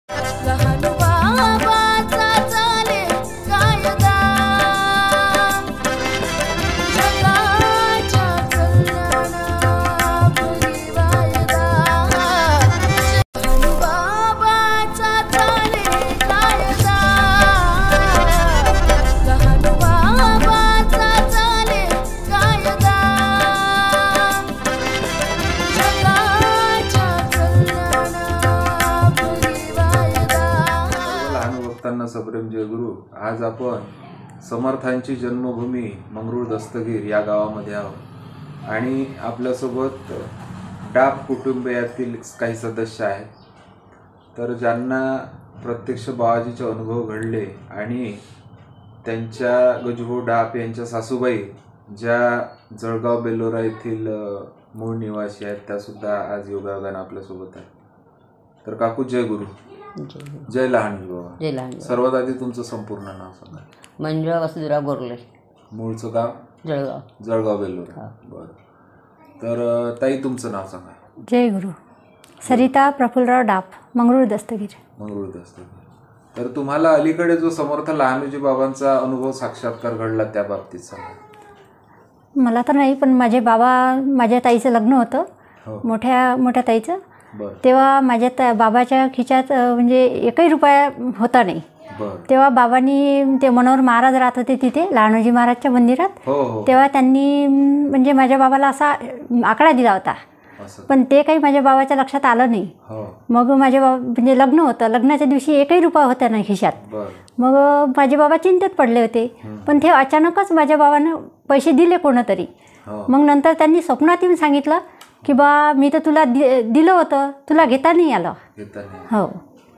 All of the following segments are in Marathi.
लहान बाबाचा चाले कायदा, जगाच्या कल्याणापुरी वायदा. लहान बाबाचा चाले कायदा, लहान बाबाचा चाले कायदा, जगाच्या कल्याणापुरी वायदा. लहान भक्तांना सप्रेम जयगुरु. आज आपण समर्थांची जन्मभूमी मंगरुळ दस्तगीर या गावामध्ये आहोत आणि आपल्यासोबत डाप कुटुंबियातील काही सदस्य आहेत. तर ज्यांना प्रत्यक्ष बाबाजीचे अनुभव घडले आणि त्यांच्या गजभाऊ डाप यांच्या सासूबाई ज्या जळगाव बेलोरा येथील मूळ निवासी आहेत त्यासुद्धा आज योगायोगाने आपल्यासोबत आहेत. तर काकू जय गुरु. जय लहानजी बाबा. जय लहानजी. सर्वात आधी तुमचं संपूर्ण नाव सांगा. मंजुळा वसुधरा गोरले, मूळचं गाव जळगाव. जळगाव बेलोरा. बरं. तर ताई तुमचं नाव सांगा. जय गुरु. सरिता प्रफुल्लराव डाप, मंगरुळ दस्तगीर. मंगरुळ दस्तगीर. तर तुम्हाला अलीकडे जो समर्थ लहानजी बाबांचा अनुभव साक्षात्कार घडला त्या बाबतीत सांगा. मला तर नाही, पण माझे बाबा, माझ्या ताईचं लग्न होतं, हो. मोठ्या ताईचं. बरं तेव्हा माझ्या बाबाच्या खिशात म्हणजे एकही रुपया होता नाही. बरं. तेव्हा बाबांनी, ते मनोहर महाराज राहत होते तिथे लहानोजी महाराजच्या मंदिरात. हो हो. तेव्हा त्यांनी म्हणजे माझ्या बाबाला असा आकडा दिला होता, असं. पण ते काही माझ्या बाबाच्या लक्षात आलं नाही. हो. मग माझ्या बाबा म्हणजे लग्न होतं, लग्नाच्या दिवशी एकही रुपया होता नाही खिशात. बरं. मग माझे बाबा चिंतेत पडले होते. पण ते अचानकच माझ्या बाबानं पैसे दिले कोणतरी. हो. मग नंतर त्यांनी स्वप्नात येऊन सांगितलं की बा मी तर तुला दिलं होतं, तुला घेता नाही आलं. घेता नाही. हो.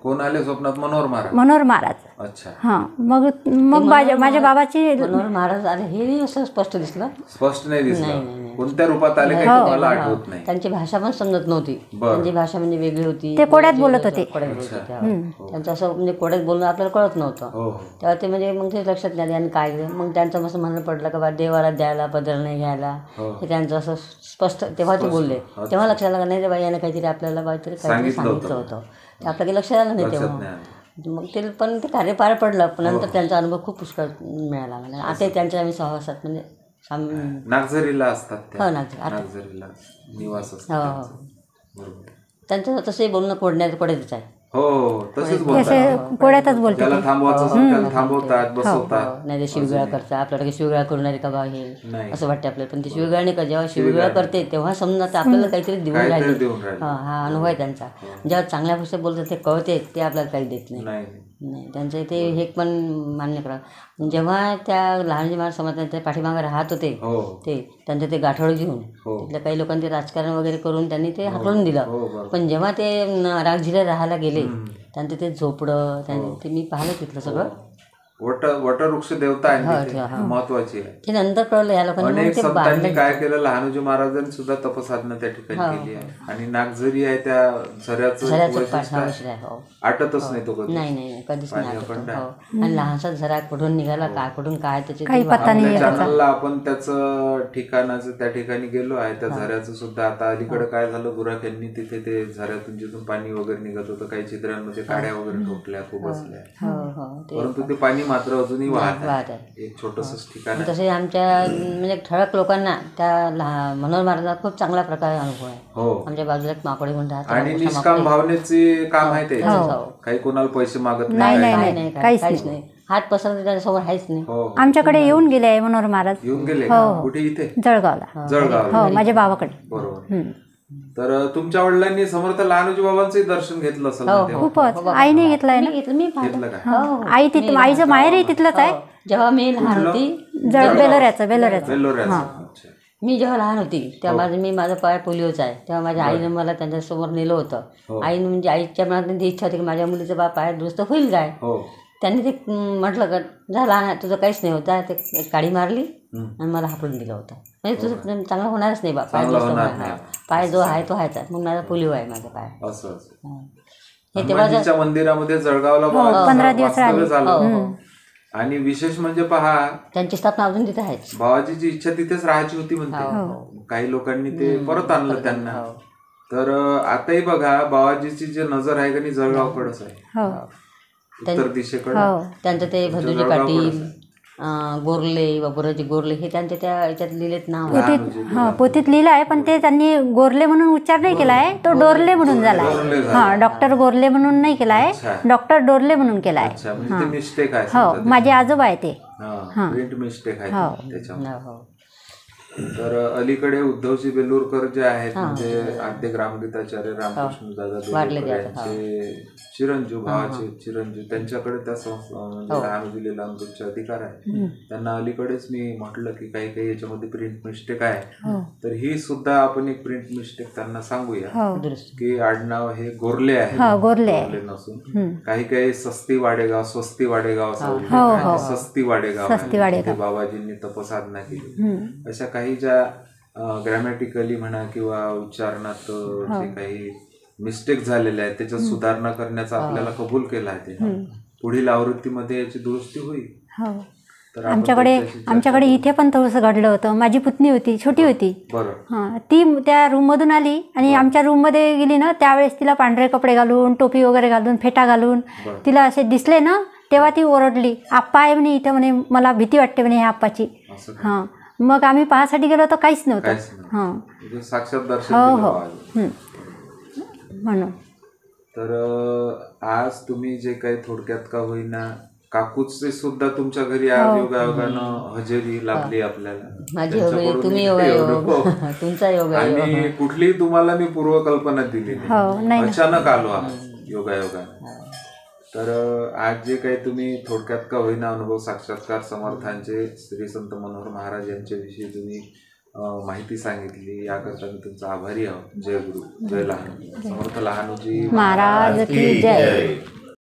कोण आले स्वप्नात? मनोहर महाराज. मनोहर महाराज. अच्छा. हां. मग माझ्या बाबाची मनोहर महाराज आले हे असं स्पष्ट दिसलं. स्पष्ट नाही नाही, दिसलं. नाही. कोणत्या रूपात आले काही तुम्हाला आठवत नाही. त्यांची भाषा पण समजत नव्हती. बरं. त्यांची भाषा म्हणजे वेगळी होती. ते कोड्यात बोलत होते. कोड्यात बोलत होते, हो. त्यांचं असं म्हणजे कोड्यात बोलणं आपल्याला कळत नव्हतं. हो हो. तेव्हा ते म्हणजे मग ते लक्षात नाही आले आणि काय केलं. मग त्यांचं असं म्हणणं पडलं का बा देवाला द्यायला पदर नाही घ्यायला. हो. हे त्यांचं असं स्पष्ट तेव्हा ते बोलले. तेव्हा लक्षात आलं का नाही रे बाई यानं काहीतरी आपल्याला काहीतरी सांगितलं होतं. ते आपलं काही लक्षात आलं नाही लक्षात तेव्हा. नाही आलं. मग ते पण ते कार्य पार पडलं. पण नंतर त्यांचा अनुभव खूप पुष्कळ मिळाला मला. आता त्यांच्या आम्ही सहवासात म्हणजे नागझरीला असतात त्या. हो नागझरी. नागझरीला निवास असतो हो त्यांचा. हो. बरोबर. त्यांचं तसंही बोलणं कोड्यातच आहे. हो हो. तसेच असे बोलतात. कोड्यातच बोलतात. त्याला थांबवायचं असेल त्याला थांबवतात, बसवतात. नाही ते शिवगळा करतात. आपल्याला काही शिवगळा करून आले का बा हे नाही. असं वाटतं आपल्याला. पण ते शिवगळा नाही का, जेव्हा शिवगळा करते तेव्हा समजा ते आपल्याला काहीतरी देऊन काहीतरी राहिले. देऊन राहिले. हा अनुभव आहे त्यांचा. जेव्हा चांगल्या गोष्टी बोलतात ते कळते, ते आपल्याला काही देत नाही. नाही. नाही त्यांचं इथे हे पण मान्य करा. जेव्हा त्या लहानजी महाराज समाजाच्या पाठीमागे राहत होते हो. ते त्यांचं ते गाठोडं घेऊन हो. तिथल्या काही लोकांनी ते राजकारण वगैरे करून त्यांनी ते हाकलून दिलं. हो, बरोबर. पण जेव्हा ते रागझिला राहायला गेले त्यांचं ते झोपडं त्यांनी ते मी पाहिलं तिथलं सगळं. वटवृक्ष देवता आहे तिथे. हा. महत्वाची आहे. ते नंतर कळलं या लोकांनी. अनेक मग ते संतांनी बांधलं. काय केलं, लहानोजी महाराजांनी सुद्धा तपसाधना त्या ठिकाणी केली आहे. आणि नागझरी आहे त्या झऱ्याचं वैशिष्ट्य आहे. हो. आटतच नाही तो कधी. नाही नाही नाही, कधीच नाही पाणी आठवत. अखंड आहे. हो. आणि लहानसा झरा कुठून निघाला काय कुठून काय त्याची काही पत्ता नाही. आपल्या चॅनलला आपण त्याचं ठिकाणाचं त्या ठिकाणी गेलो आहे. त्या झऱ्याचं सुद्धा आता अलीकडे काय झालं, गुराख यांनी तिथे ते झऱ्यातून जिथून पाणी वगैरे निघत होतं काही छिद्रांमध्ये काड्या वगैरे ठोकल्या, खूप बसल्या. हो हो ते परंतु ते पाणी मात्र अजूनही वाहत वाहत आहे. आहे. एक छोटंसं ठिकाण आहे. तसे आमच्या म्हणजे ठळक लोकांना त्या मनोहर महाराजांचा खूप चांगला प्रकारे अनुभव आहे. हो. आमच्या बाजूला एक माकोडे म्हणून राहतात. आणि निष्काम भावनेचे काम आहे ते. हो. काही कोणाला पैसे मागत नाही, नाही. नाही. नाही काहीच काहीच नाही. हात पसरत त्याच्यासमोर आहेच नाही. हो. आमच्याकडे येऊन गेले आहे मनोहर महाराज. येऊन गेले हो. कुठे? इथे जळगावला. जळगाव. हो, माझ्या बाबाकडे. बरोबर. तर तुमच्या वडिलांनी समर्थ लहानोजी बाबांचंही दर्शन घेतलं असेल ना तेव्हा? खूपच. आईने घेतलंय ना. घेतलं मी पाहिलं. घेतलं का? आई तिथं, आईचं माहेरही तिथलंच आहे. जेव्हा मी लहान होती बेलोऱ्याचं. बेलोऱ्याचं. अच्छा. मी जेव्हा लहान होती तेव्हा माझा पाय पोलिओचा आहे. तेव्हा माझ्या आईने मला त्यांच्यासमोर नेलं होतं. आईने म्हणजे आईच्या मनात ती इच्छा होती की माझ्या मुलीचा पाय दुरुस्त होईल काय. हो. त्यांनी ते म्हटलं का झाला ना तुझं काहीच नाही होतं. ते एक काडी मारली आणि मला हाकलून दिलं होतं. म्हणजे तुझं चांगलं होणारच नाही बा. पाय दुरुस्त होणार. पाय जो आहे तो आहेच. मग माझा पोलिओ आहे माझा पाय. असं हे तेव्हा हनुमानजीच्या मंदिरामध्ये जळगावला 15 दिवस राहिले. झालं. आणि विशेष म्हणजे पहा, त्यांची स्थापना अजून तिथे आहेच. बाबाजीची इच्छा तिथेच राहायची होती म्हणते. काही लोकांनी ते परत आणलं त्यांना. तर आताही बघा बाबाजीची जी नजर आहे का नाही जळगावकडेच आहे, हो उत्तर दिशेकडे. हो त्यांचं ते भदुजी पाटील, गोरले, बाबुराजी गोरले हे त्यांच्या त्या याच्यात लिहिलेत नाव. पोथीत लिहिलं आहे, पण ते त्यांनी गोरले म्हणून उच्चार नाही केला आहे, तो डोरले म्हणून झाला आहे. हा, डॉक्टर गोरले म्हणून नाही केला आहे, डॉक्टर डोरले म्हणून केला आहे. अच्छा, म्हणजे ते मिस्टेक आहे. हो, माझे आजोबा आहे ते. प्रिंट मिस्टेक आहे त्याच्यामध्ये. तर अलीकडे उद्धवजी बेलूरकर जे आहेत, म्हणजे आद्य ग्रामगीताचार्य रामकृष्ण दादा बेलूरकर यांचे चिरंजीव, भावाचे चिरंजीव, त्यांच्याकडे त्या म्हणजे लहानोजी लीलामृतचे अधिकार आहे. त्यांना अलीकडेच मी म्हटलं की काही काही याच्यामध्ये प्रिंट मिस्टेक आहे, तर ही सुद्धा आपण एक प्रिंट मिस्टेक त्यांना सांगूया की आडनाव हे गोरले आहे, गोरले नसून काही काही सस्ती वाडेगाव, स्वस्ती वाडेगाव, सस्ती वाडेगाव बाबाजींनी तपसाधना केली. अशा काही ज्या ग्रॅमॅटिकली म्हणा किंवा उच्चारणात जे काही मिस्टेक झालेले आहेत त्याच्यात सुधारणा करण्याचा आपल्याला कबूल केला आहे. ते पुढील आवृत्तीमध्ये याची दुरुस्ती होईल. तर आमच्याकडे इथे पण थोडंसं घडलं होतं. माझी पुतणी होती, छोटी होती. बरं. ती त्या रूममधून आली आणि आमच्या रूममध्ये गेली ना, त्यावेळेस तिला पांढरे कपडे घालून, टोपी वगैरे घालून, फेटा घालून तिला असे दिसले ना, तेव्हा ती ओरडली, आप्पा आहे म्हणे इथं, म्हणे मला भीती वाटते म्हणे ह्या आप्पाची. हां, मग आम्ही पाहासाठी गेलो तर काहीच नव्हतं. हां, साक्षात दर्शन. म्हणून तर आज तुम्ही जे काही थोडक्यात का होईना काकूचे सुद्धा तुमच्या घरी योगायोगानं हजेरी लाभली आपल्याला. माझी योग, तुम्ही योगायोग, तुमचा योगायोग. आणि कुठलीही तुम्हाला मी पूर्वकल्पना दिली नाही, अचानक आलो आज योगायोगाने. तर आज जे काही तुम्ही थोडक्यात का होईना अनुभव साक्षात्कार समर्थांचे श्री संत मनोहर महाराज यांच्याविषयी तुम्ही माहिती सांगितली, याकरता मी तुमचा आभारी आहोत. जय गुरु, जय लहानू. समर्थ लहानूजी महाराज की जय.